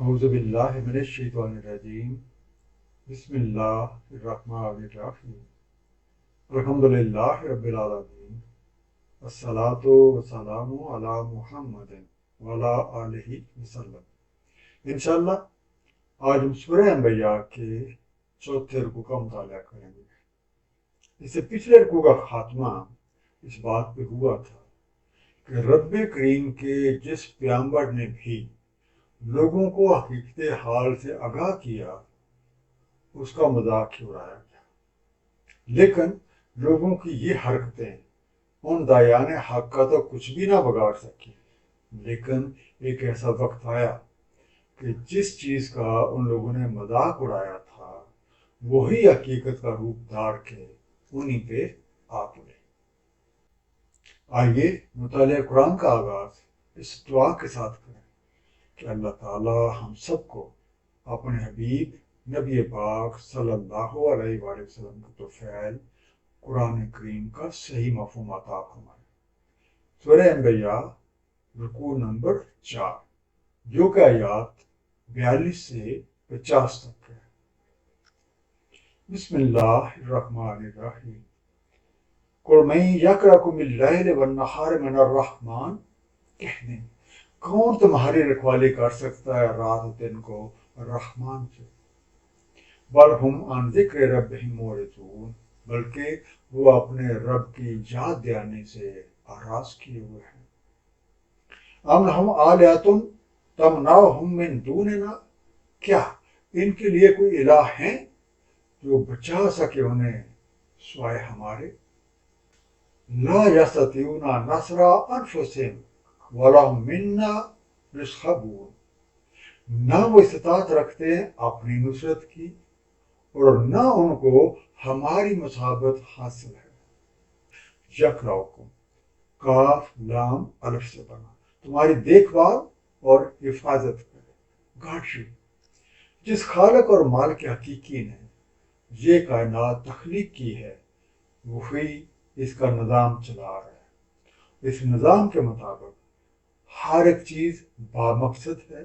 اعوذ باللہ من الشیطان الرجیم بسم اللہ الرحمن الرحیم الحمد للہ رب العالمین الصلاۃ والسلام علی محمد وعلی آلہ وسلم۔ انشاءاللہ آج ہم سورہ انبیاء کے چوتھے رکوع کا مطالعہ کریں گے۔ اس سے پچھلے رکوع کا خاتمہ اس بات پہ ہوا تھا کہ رب کریم کے جس پیغمبر نے بھی لوگوں کو حقیقت حال سے آگاہ کیا اس کا مذاق کیوں اڑایا گیا، لیکن لوگوں کی یہ حرکتیں ان دایان حق کا تو کچھ بھی نہ بگاڑ سکی۔ لیکن ایک ایسا وقت آیا کہ جس چیز کا ان لوگوں نے مذاق اڑایا تھا وہی حقیقت کا روپ دھار کے انہی پہ آ پڑے۔ آئیے مطالعہ قرآن کا آغاز اس دعا کے ساتھ کریں کہ اللہ تعالی ہم سب کو اپنے حبیب نبی پاک صلی اللہ علیہ وآلہ وسلم کا توفیل قرآن کریم کا صحیح مفہوم عطا فرمائے۔ سورہ انبیاء رکوع نمبر 4 جو کہ آیات 42 سے 50 تک ہے۔ بسم اللہ الرحمن الرحیم۔ قل من یکلؤکم باللیل والنہار من الرحمن، کہہ دیں کون تمہاری رکھوالی کر سکتا ہے رات و دن کو رحمان سے؟ بل ہم عن ذکر ربہم معرضون، بلکہ وہ اپنے رب کی یاد دلانے سے اعراض کیے ہوئے ہیں۔ ام لہم آلہۃ تمنعہم من دوننا، کیا ان کے لیے کوئی الہ ہیں جو بچا سکے انہیں سوائے ہمارے؟ لا یستطیعون نصر انفسہم ولا هم منا یصحبون، نہ وہ استطاعت رکھتے ہیں اپنی نصرت کی اور نہ ان کو ہماری مصابت حاصل ہے۔ یکلؤکم، کاف لام الف سے بنا، تمہاری دیکھ بھال اور حفاظت کرے، گارڈ یو۔ جس خالق اور مالک حقیقی نے یہ کائنات تخلیق کی ہے وہی اس کا نظام چلا رہا ہے۔ اس نظام کے مطابق ہر ایک چیز بامقصد ہے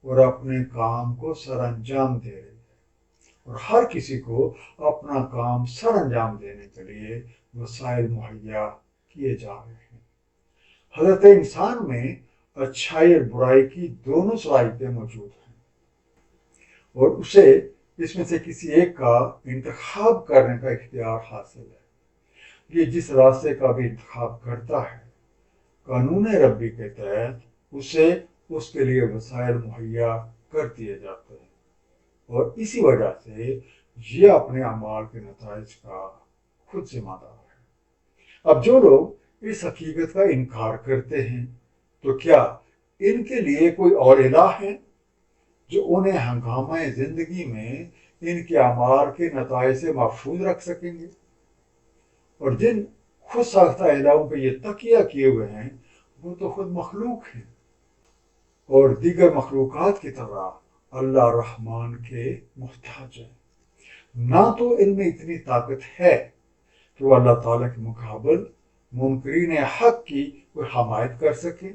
اور اپنے کام کو سر انجام دے رہی ہے، اور ہر کسی کو اپنا کام سر انجام دینے کے لیے وسائل مہیا کیے جا رہے ہیں۔ حضرت انسان میں اچھائی اور برائی کی دونوں صلاحیتیں موجود ہیں اور اسے اس میں سے کسی ایک کا انتخاب کرنے کا اختیار حاصل ہے۔ یہ جس راستے کا بھی انتخاب کرتا ہے قانون ربی کے تحت اسے اس کے لیے وسائل مہیا کر دیے جاتے ہیں، اور اسی وجہ سے یہ اپنے اعمال کے نتائج کا خود ذمہ دار ہے۔ اب جو لوگ اس حقیقت کا انکار کرتے ہیں تو کیا ان کے لیے کوئی اور الہ ہے جو انہیں ہنگامہ زندگی میں ان کے اعمال کے نتائج سے محفوظ رکھ سکیں گے؟ اور جن خود ساختہ الہوں پہ یہ تکیہ کیے ہوئے ہیں وہ تو خود مخلوق ہیں، اور دیگر مخلوقات کی طرح اللہ رحمان کے محتاج ہیں۔ نہ تو ان میں اتنی طاقت ہے کہ وہ اللہ تعالیٰ کے مقابل منکرین حق کی کوئی حمایت کر سکے،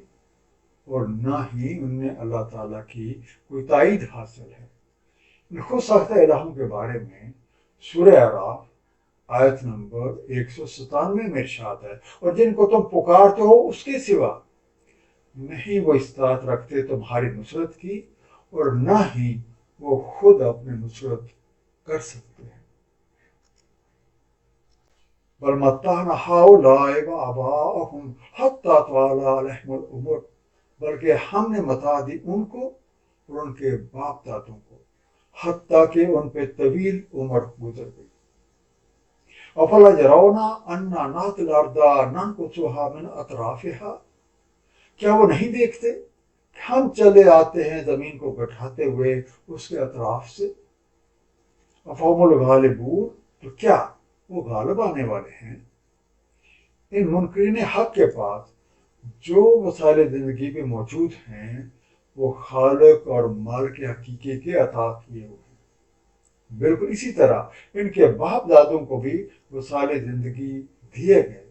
اور نہ ہی ان میں اللہ تعالیٰ کی کوئی تائید حاصل ہے۔ ان خود ساختہ الہوں کے بارے میں سورہ اعراف آیت نمبر 197 میں ارشاد ہے، اور جن کو تم پکارتے ہو اس کے سوا نہیں وہ استطاعت رکھتے تمہاری نصرت کی، اور نہ ہی وہ خود اپنی نصرت کر سکتے ہیں۔ بل متعنا ہؤلاء وآباءهم حتی طال علیہم العمر، بلکہ ہم نے متاع دی ان کو اور ان کے باپ دادوں کو حتیٰ کہ ان پہ طویل عمر گزر گئی۔ افلا یرون انا نأتی الارض ننقصها من اطرافها، کیا وہ نہیں دیکھتے کہ ہم چلے آتے ہیں زمین کو گٹھاتے ہوئے اس کے اطراف سے؟ افہم الغالبون، تو کیا وہ غالب آنے والے ہیں؟ ان منکرین حق کے پاس جو وسائل زندگی پہ موجود ہیں وہ خالق اور مالک حقیقی کے عطا کیے ہوئے ہیں۔ بالکل اسی طرح ان کے باپ دادوں کو بھی وسائل زندگی دیے گئے،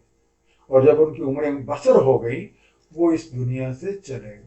اور جب ان کی عمریں بسر ہو گئی وہ اس دنیا سے چلے گئے۔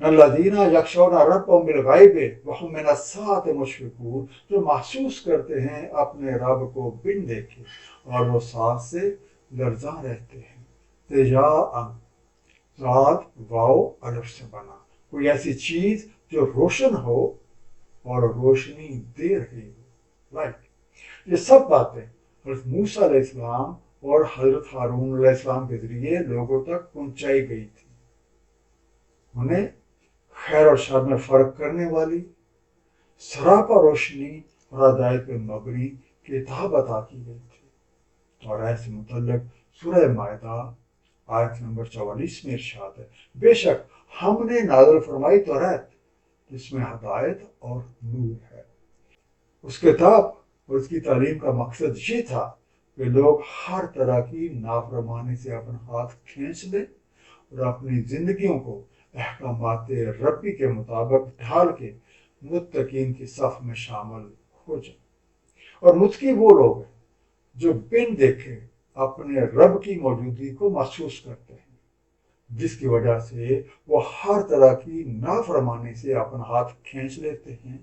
الذین یخشون ربهم بالغیب وهم من الساعة مشفقون، جو محسوس کرتے ہیں اپنے رب کو بن دیکھے اور وہ ساتھ سے لرزاں رہتے ہیں۔ تجاء ذات واو الف سے بنا، کوئی ایسی چیز جو روشن ہو اور روشنی دے رہی ہو، رائٹ۔ یہ سب باتیں حضرت موسیٰ علیہ السلام اور حضرت ہارون علیہ السلام کے ذریعے لوگوں تک پہنچائی گئی تھی۔ انہیں خیر اور شر میں فرق کرنے والی سراپا روشنی اور ہدایت پہ مبنی کتاب عطا کی گئی تھی۔ اور ایسے متعلق سورہ مائدہ آیت نمبر 44 میں ارشاد ہے، بے شک ہم نے نازل فرمائی توریت جس میں ہدایت اور نور ہے۔ اس کتاب اور اس کی تعلیم کا مقصد یہ تھا کہ لوگ ہر طرح کی نافرمانی سے اپنا ہاتھ کھینچ لیں اور اپنی زندگیوں کو احکامات ربی کے مطابق ڈھال کے متقین کی صف میں شامل ہو جائیں۔ اور متقی وہ لوگ ہیں جو بن دیکھے اپنے رب کی موجودگی کو محسوس کرتے ہیں، جس کی وجہ سے وہ ہر طرح کی نافرمانی سے اپنا ہاتھ کھینچ لیتے ہیں،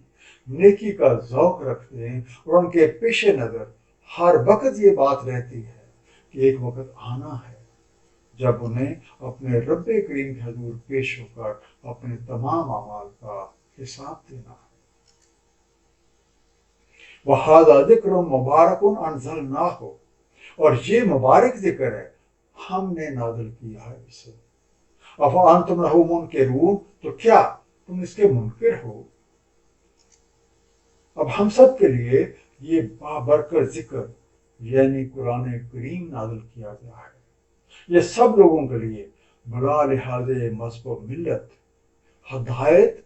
نیکی کا ذوق رکھتے ہیں، اور ان کے پیش نظر ہر وقت یہ بات رہتی ہے کہ ایک وقت آنا ہے جب انہیں اپنے رب کریم کے حضور پیش ہو کر اپنے تمام اعمال کا حساب دینا ہے۔ وَهَذَا ذِكْرٌ مُبَارَكٌ أَنزَلْنَاهُ، اور یہ مبارک ذکر ہے، ہم نے نازل کیا ہے اسے۔ أَفَأَنْتُمْ لَهُ مُنْكِرُونَ، تو کیا تم اس کے منکر ہو؟ اب ہم سب کے لیے یہ بابرکت ذکر یعنی قرآن کریم نازل کیا گیا ہے۔ یہ سب لوگوں کے لیے بلا لحاظ مذہب و ملت ہدایت،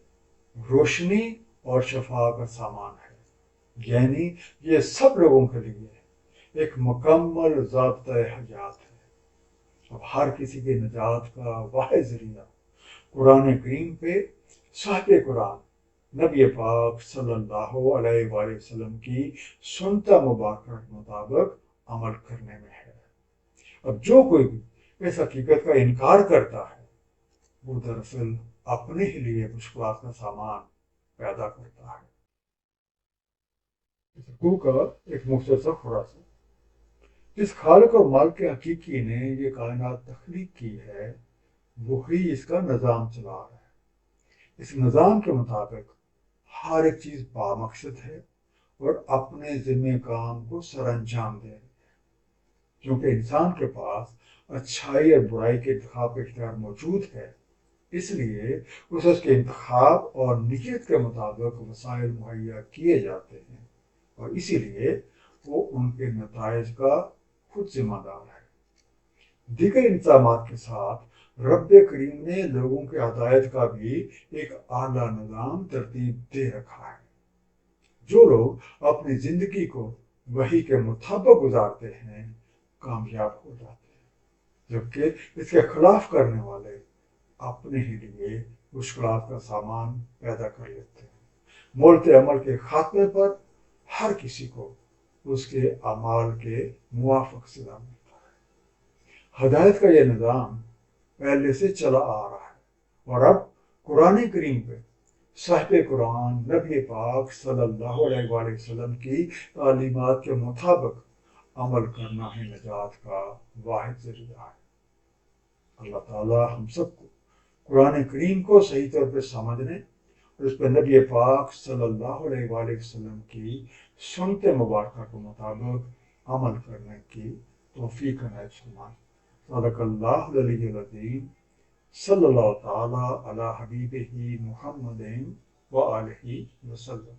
روشنی اور شفا کا سامان ہے، یعنی یہ سب لوگوں کے لیے ایک مکمل ضابطۂ حیات ہے۔ اب ہر کسی کے نجات کا واحد ذریعہ قرآن کریم پہ صاحب قرآن نبی پاک صلی اللہ علیہ وآلہ وسلم کی سنت مبارکہ کے مطابق عمل کرنے میں ہے۔ اب جو کوئی بھی اس حقیقت کا انکار کرتا ہے وہ دراصل اپنے ہی لیے مشکلات کا سامان پیدا کرتا ہے۔ اس رکوع کا ایک مختصر خلاصہ، جس خالق اور مالک حقیقی نے یہ کائنات تخلیق کی ہے وہی اس کا نظام چلا رہا ہے۔ اس نظام کے مطابق ہر ایک چیز بامقصد ہے اور اپنے ذمہ کام کو سر انجام دے رہی ہے۔ کیونکہ انسان کے پاس اچھائی اور برائی کے انتخاب کا اختیار موجود ہے، اس لیے اسے اس کے انتخاب اور نیت کے مطابق وسائل مہیا کیے جاتے ہیں، اور اسی لیے وہ ان کے نتائج کا خود ذمہ دار ہے۔ دیگر انتظامات کے ساتھ رب کریم نے لوگوں کی ہدایت کا بھی ایک اعلیٰ نظام ترتیب دے رکھا ہے۔ جو لوگ اپنی زندگی کو وحی کے مطابق گزارتے ہیں کامیاب ہو جاتے ہیں، جبکہ اس کے خلاف کرنے والے اپنے ہی لیے مشکلات کا سامان پیدا کر لیتے ہیں۔ مولت عمل کے خاتمے پر ہر کسی کو اس کے اعمال کے موافق سزا ملتا ہے۔ ہدایت کا یہ نظام پہلے سے چلا آ رہا ہے، اور اب قرآن کریم پہ صاحب قرآن نبی پاک صلی اللہ علیہ وآلہ وسلم کی تعلیمات کے مطابق عمل کرنا ہی نجات کا واحد ذریعہ ہے۔ اللہ تعالیٰ ہم سب کو قرآن کریم کو صحیح طور پہ سمجھنے اور اس پہ نبی پاک صلی اللہ علیہ وآلہ وسلم کی سنت مبارکہ کے مطابق عمل کرنے کی توفیق عنایت فرمائے۔ صدق اللہ العلی العظیم، صلی اللہ تعالیٰ علی حبیبہ محمد وآلہ وسلم۔